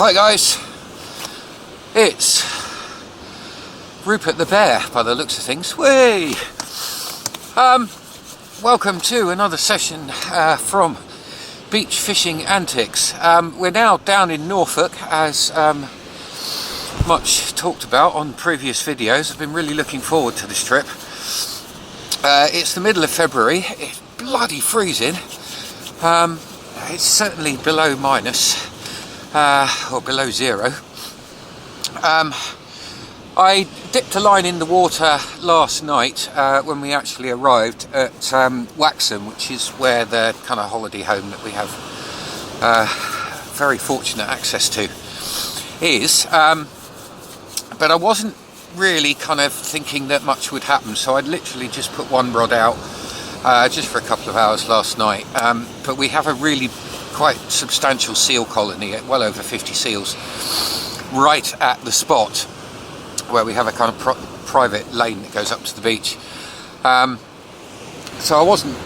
Hi guys, it's Rupert the Bear by the looks of things. Whee! Welcome to another session from Beach Fishing Antics. We're now down in Norfolk, as much talked about on previous videos. I've been really looking forward to this trip. It's the middle of February, it's bloody freezing. It's certainly below minus. Or below zero. I dipped a line in the water last night when we actually arrived at Waxham, which is where the kind of holiday home that we have very fortunate access to is. But I wasn't really kind of thinking that much would happen, so I'd literally just put one rod out just for a couple of hours last night. But we have a really quite substantial seal colony, at well over 50 seals, right at the spot where we have a kind of private lane that goes up to the beach. So I wasn't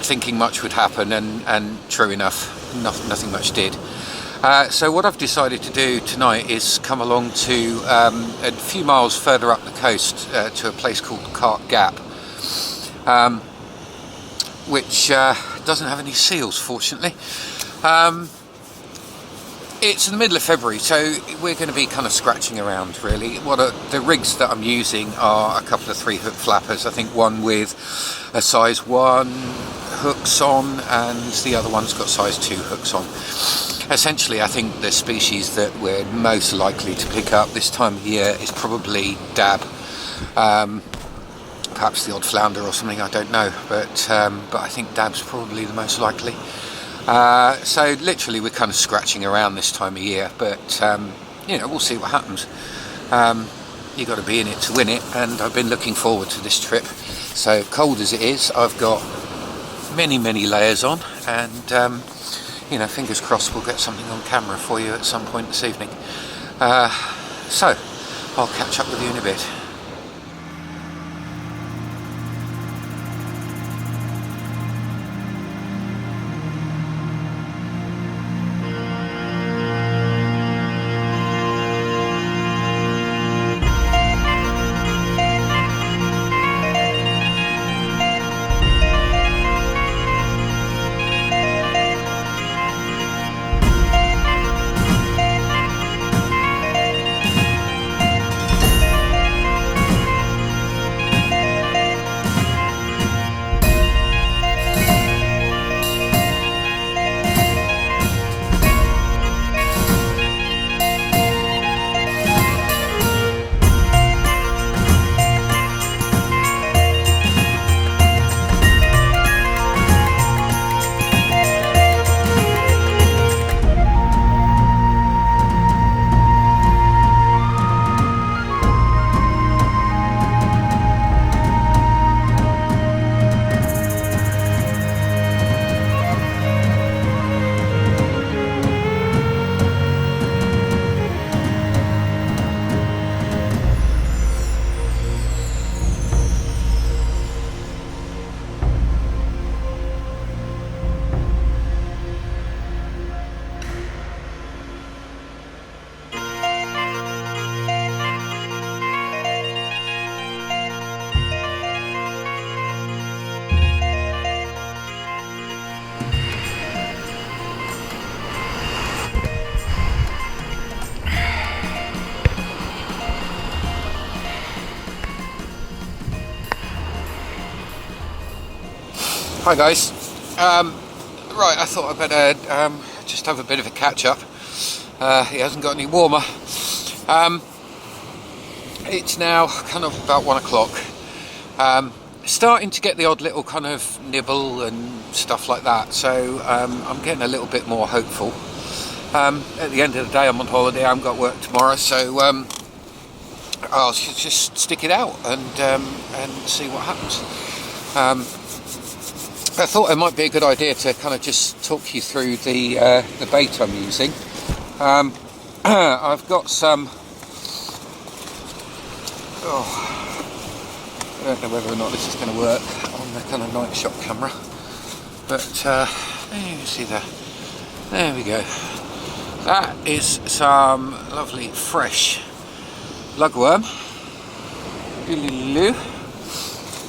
thinking much would happen, and true enough, nothing much did. So what I've decided to do tonight is come along to a few miles further up the coast to a place called Cart Gap, which doesn't have any seals, fortunately. It's in the middle of February, so we're going to be kind of scratching around, really. The rigs that I'm using are a couple of 3-hook flappers. I think one with a size 1 hooks on, and the other one's got size 2 hooks on. Essentially, I think the species that we're most likely to pick up this time of year is probably dab. Perhaps the odd flounder or something, I don't know, but I think dab's probably the most likely. So literally we're kind of scratching around this time of year, but you know, we'll see what happens. You've got to be in it to win it, and I've been looking forward to this trip. So cold as it is, I've got many layers on, and you know, fingers crossed we'll get something on camera for you at some point this evening. So I'll catch up with you in a bit. Hi guys, right, I thought I'd better just have a bit of a catch up. It hasn't got any warmer. It's now kind of about 1 o'clock. Starting to get the odd little kind of nibble and stuff like that, so I'm getting a little bit more hopeful. At the end of the day, I'm on holiday, I haven't got work tomorrow, so I'll just stick it out and see what happens. I thought it might be a good idea to kind of just talk you through the bait I'm using. I've got some. I don't know whether or not this is going to work on the kind of night shot camera, but you can see that. There we go. That is some lovely fresh lugworm.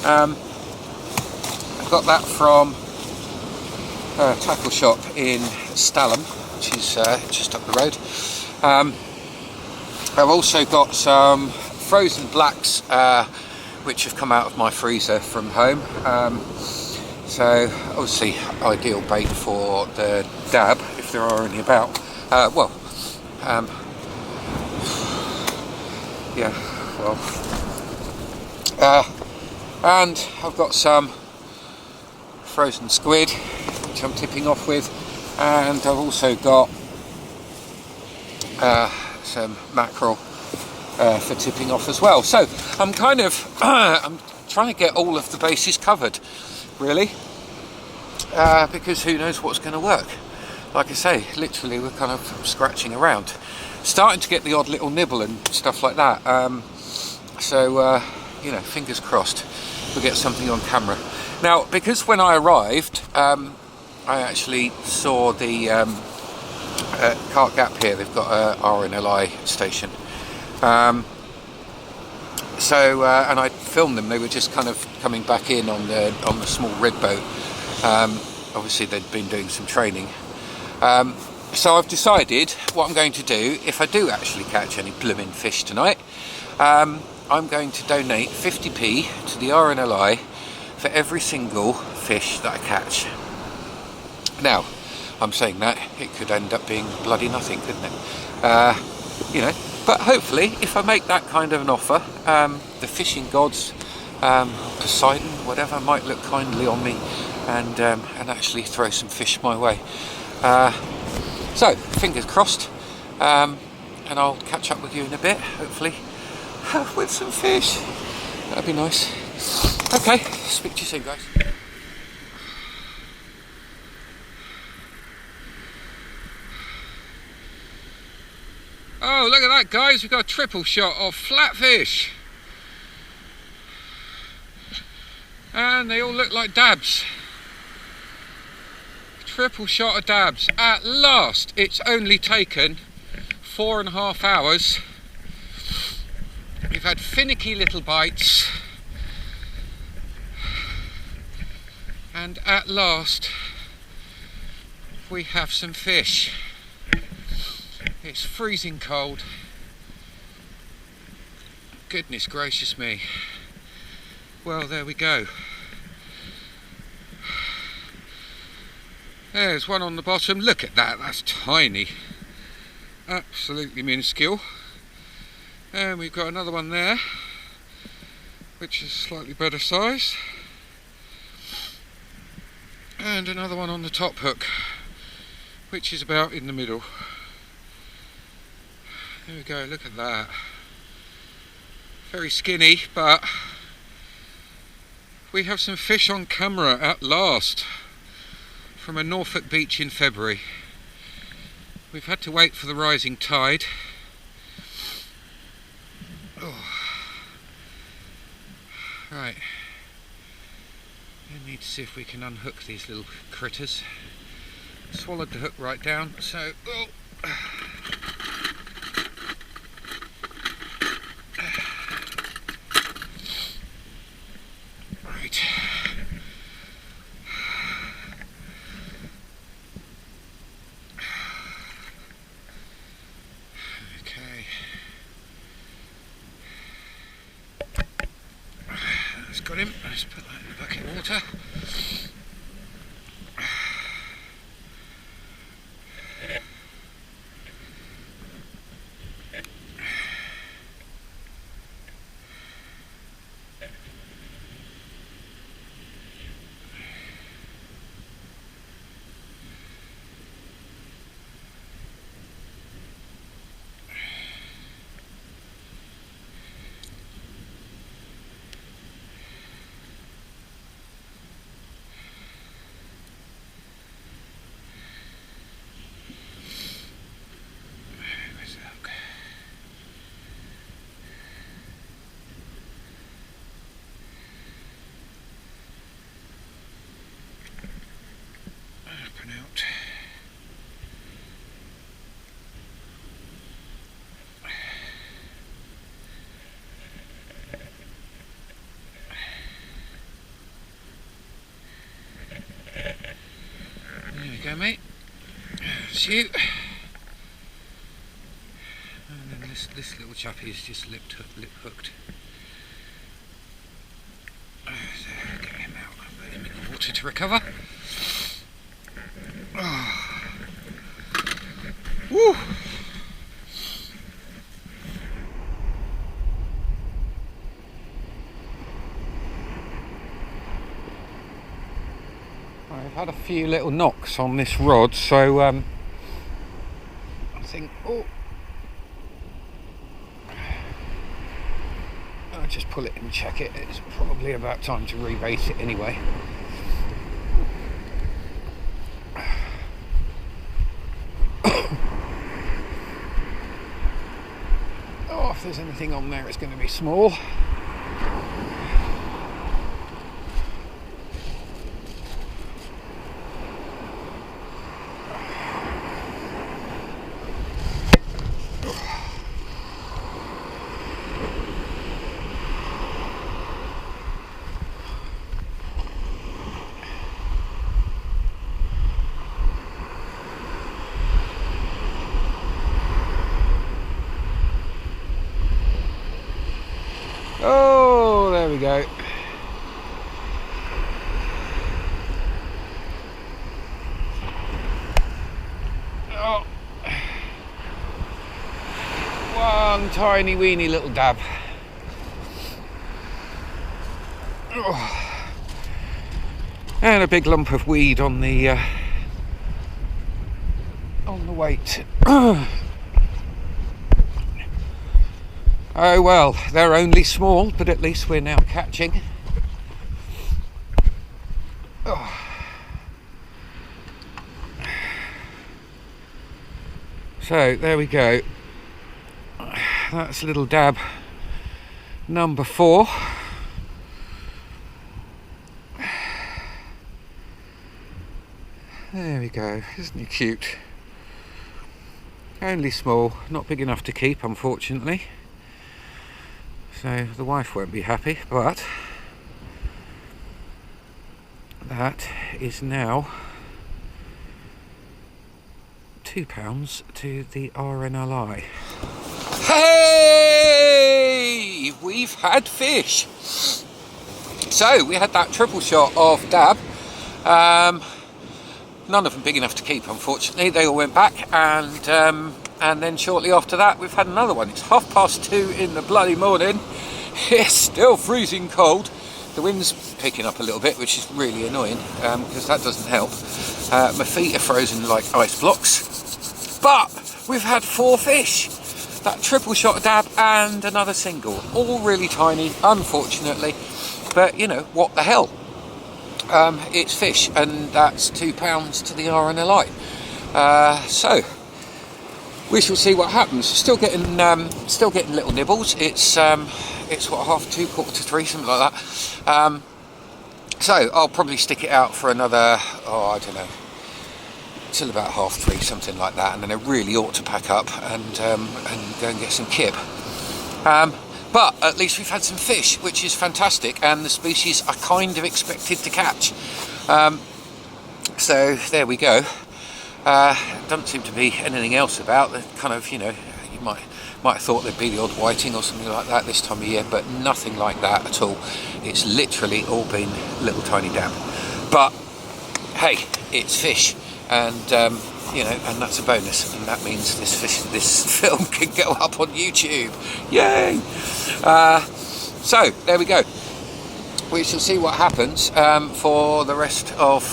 I got that from a tackle shop in Stalham, which is just up the road. I've also got some frozen blacks which have come out of my freezer from home. So obviously ideal bait for the dab if there are any about. And I've got some frozen squid which I'm tipping off with, and I've also got some mackerel for tipping off as well. So I'm kind of I'm trying to get all of the bases covered, really, because who knows what's going to work. Like I say, literally we're kind of scratching around, starting to get the odd little nibble and stuff like that. You know, fingers crossed we'll get something on camera. Now, because when I arrived, I actually saw the Cart Gap here. They've got a RNLI station. And I filmed them. They were just kind of coming back in on the small red boat. Obviously, they'd been doing some training. So I've decided what I'm going to do if I do actually catch any blooming fish tonight. I'm going to donate 50p to the RNLI for every single fish that I catch. Now, I'm saying that, it could end up being bloody nothing, couldn't it? You know, but hopefully, if I make that kind of an offer, the fishing gods, Poseidon, whatever, might look kindly on me and actually throw some fish my way. So, fingers crossed, and I'll catch up with you in a bit, hopefully, with some fish. That'd be nice. Okay, speak to you soon, guys. Oh, look at that, guys. We've got a triple shot of flatfish. And they all look like dabs. Triple shot of dabs. At last, it's only taken 4.5 hours. We've had finicky little bites. And at last, we have some fish. It's freezing cold. Goodness gracious me. Well, there we go. There's one on the bottom. Look at that, that's tiny. Absolutely minuscule. And we've got another one there, which is slightly better size. And another one on the top hook, which is about in the middle. There we go, look at that. Very skinny, but we have some fish on camera at last from a Norfolk beach in February. We've had to wait for the rising tide. Oh. Right. I need to see if we can unhook these little critters. Swallowed the hook right down, so right. Okay. That's got him. Let's put that in the bucket of water. go, mate. That's you. And then this little chappie is just lip hooked. So get him out, put him in the water to recover. Oh. Woo! I've had a few little knocks on this rod, so I think, I'll just pull it and check it. It's probably about time to rebait it anyway. Oh, if there's anything on there, it's going to be small. Oh, there we go. Oh, one tiny weeny little dab. Oh. And a big lump of weed on the weight. Oh well, they're only small, but at least we're now catching. Oh. So there we go. That's little dab number 4. There we go. Isn't he cute? Only small, not big enough to keep, unfortunately. So the wife won't be happy, but that is now £2 to the RNLI. Hey! We've had fish! So we had that triple shot of dab. None of them big enough to keep, unfortunately. They all went back, and then shortly after that we've had another one. It's 2:30 in the bloody morning. It's still freezing cold. The wind's picking up a little bit, which is really annoying, because that doesn't help. My feet are frozen like ice blocks. But we've had 4 fish. That triple shot dab and another single. All really tiny, unfortunately. But, you know, what the hell? It's fish, and that's £2 to the RNLI. So we shall see what happens. Still getting little nibbles. It's what, 2:30, 2:45, something like that. So I'll probably stick it out for another, I don't know, till about 3:30, something like that, and then I really ought to pack up and go and get some kip. But at least we've had some fish, which is fantastic, and the species I kind of expected to catch. So there we go. Doesn't seem to be anything else about. The kind of, you know, you might have thought there'd be the odd whiting or something like that this time of year, but nothing like that at all. It's literally all been little tiny dab. But hey, it's fish, and you know, and that's a bonus, and that means this film can go up on YouTube. Yay! So there we go. We shall see what happens for the rest of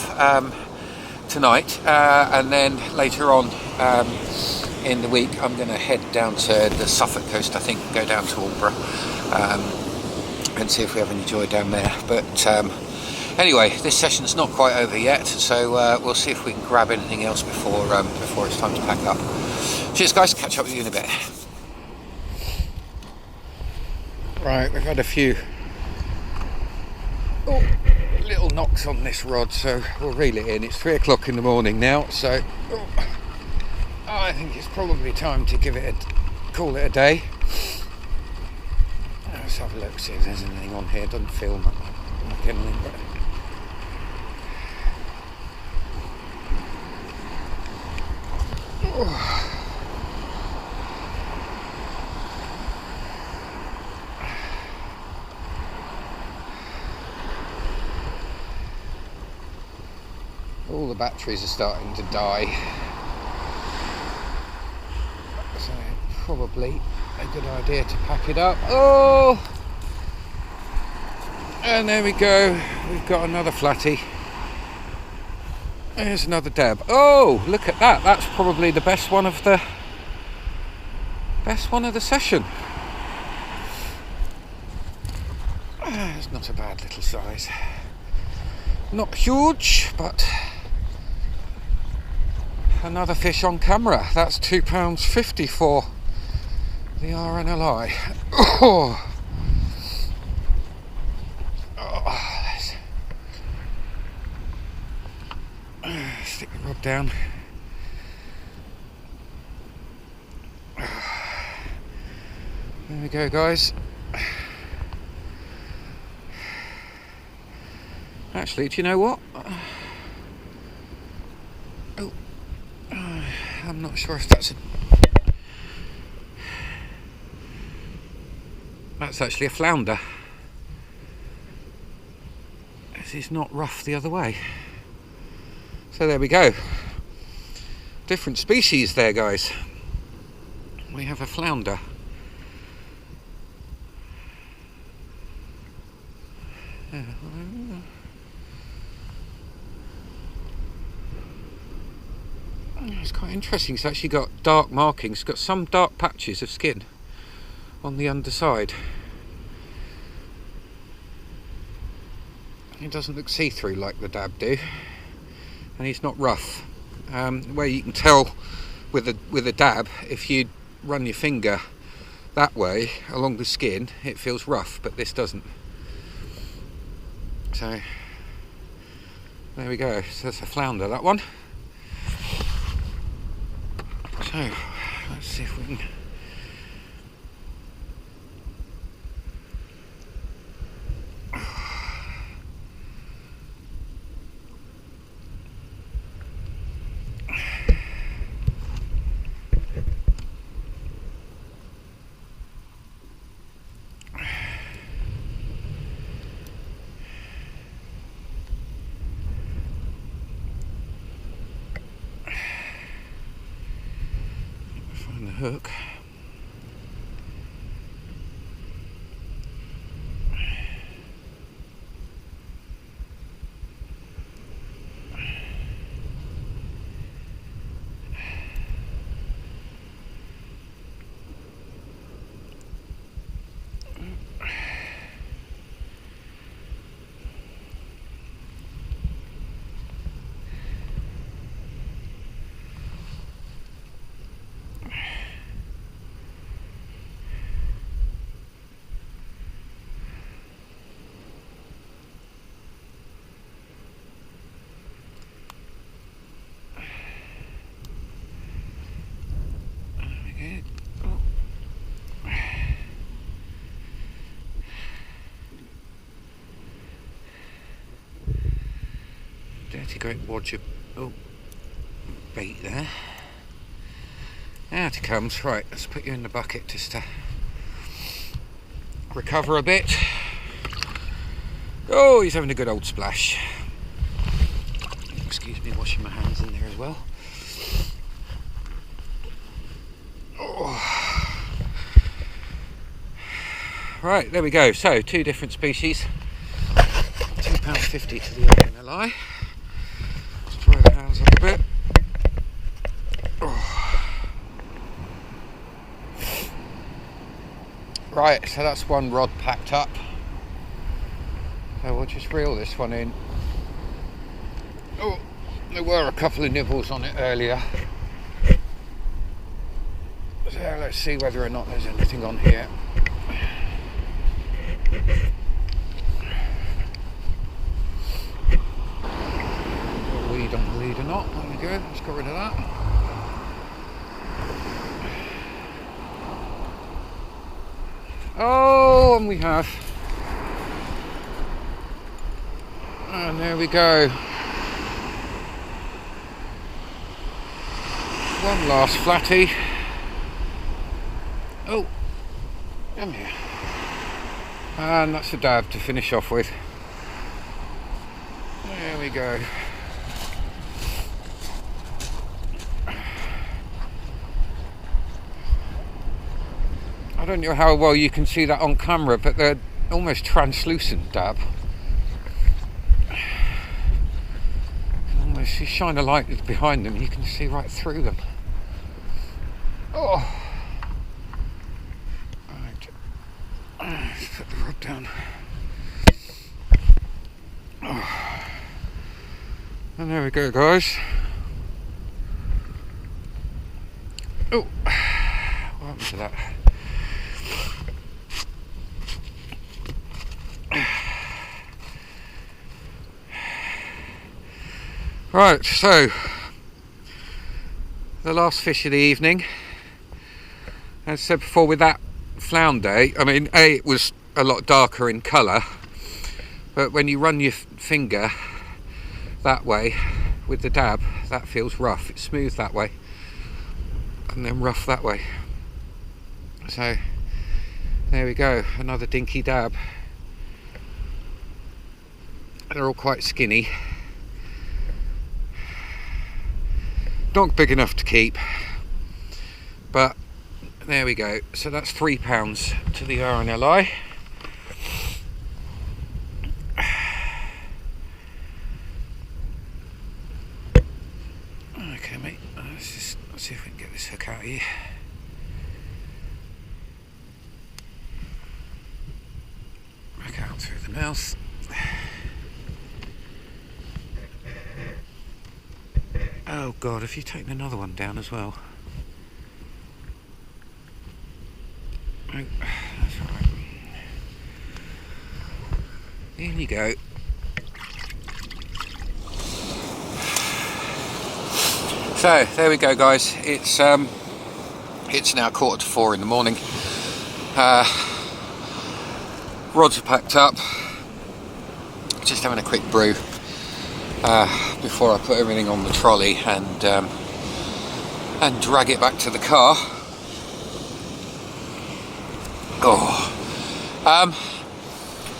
tonight, and then later on in the week I'm going to head down to the Suffolk coast, I think, go down to Aldeburgh, and see if we have any joy down there. But anyway, this session's not quite over yet, so we'll see if we can grab anything else before it's time to pack up. Cheers guys, catch up with you in a bit. Right, we've had a few little knocks on this rod, so we'll reel it in. It's 3 o'clock in the morning now, so I think it's probably time to call it a day. Let's have a look, see if there's anything on here. Doesn't feel like anything, but All the batteries are starting to die, so probably a good idea to pack it up. Oh, and there we go, we've got another flatty. There's another dab. Oh, look at that, that's probably the best one of the session. It's not a bad little size, not huge, but another fish on camera. That's £2.50 for the RNLI. Oh. Stick the rod down. There we go, guys. Actually, do you know what? Oh, I'm not sure if that's actually a flounder. This is not rough the other way. So there we go. Different species there, guys. We have a flounder. It's quite interesting. It's actually got dark markings. It's got some dark patches of skin on the underside. It doesn't look see-through like the dab do, and he's not rough. Where you can tell with a dab, if you run your finger that way along the skin, it feels rough, but this doesn't. So there we go. So that's a flounder, that one. So let's see if we can find the hook. Dirty great wadger bait there. Out it comes. Right, let's put you in the bucket just to recover a bit. Oh, he's having a good old splash. Excuse me, washing my hands in there as well. Oh. Right, there we go. So, two different species. £2.50 to the RNLI. Let's dry the hands up a bit. Oh. Right, so that's one rod packed up. So we'll just reel this one in. Oh, there were a couple of nibbles on it earlier. So let's see whether or not there's anything on here. Weed on the lead or not. There we go, let's get rid of that. Oh, and we have. And there we go. One last flatty. Oh, come here. And that's a dab to finish off with. There we go. I don't know how well you can see that on camera, but they're almost translucent dab. Almost, you shine a light behind them, you can see right through them. Oh, right. Let's put the rod down. Oh. And there we go, guys. Oh, what happened to that? Right, so the last fish of the evening. As I said before, with that flounder, I mean, it was a lot darker in colour, but when you run your finger that way with the dab, that feels rough. It's smooth that way and then rough that way. So there we go, another dinky dab. They're all quite skinny. Not big enough to keep, but there we go. So that's £3 to the RNLI. Okay, mate. Let's see if we can get this hook out of here. Back out through the mouth. Oh God, have you taken another one down as well? Oh, that's alright. In you go. So there we go, guys. It's now 4:45 in the morning. Rods are packed up. Just having a quick brew before I put everything on the trolley and drag it back to the car.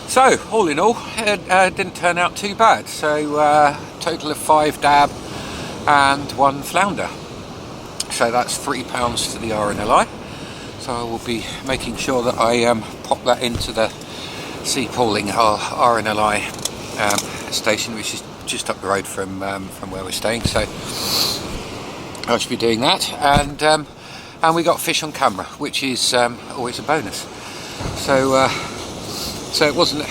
So all in all, it didn't turn out too bad. So total of 5 dab and 1 flounder. So that's £3 to the RNLI. So I will be making sure that I pop that into the sea pooling RNLI station, which is just up the road from where we're staying. So I should be doing that, and we got fish on camera, which is always a bonus. So so it wasn't,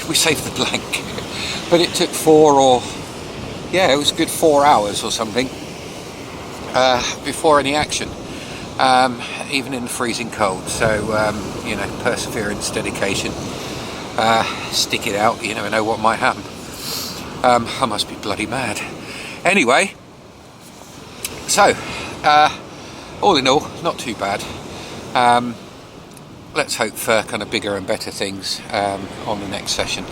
we saved the blank, but it took it was a good 4 hours or something before any action, even in the freezing cold. So you know, perseverance, dedication, stick it out. You never know what might happen. I must be bloody mad. Anyway, so all in all, not too bad. Let's hope for kind of bigger and better things on the next session.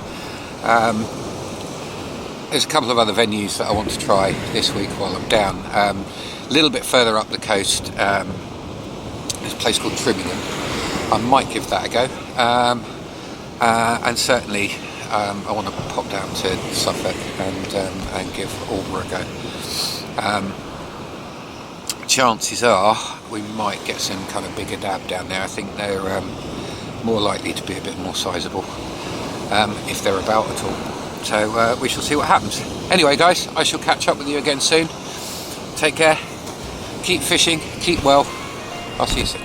There's a couple of other venues that I want to try this week while I'm down. A little bit further up the coast, there's a place called Trimmington. I might give that a go. And certainly I want to pop down to Suffolk and give Albury a go. Chances are we might get some kind of bigger dab down there. I think they're more likely to be a bit more sizable if they're about at all. So we shall see what happens. Anyway, guys, I shall catch up with you again soon. Take care, keep fishing, keep well. I'll see you soon.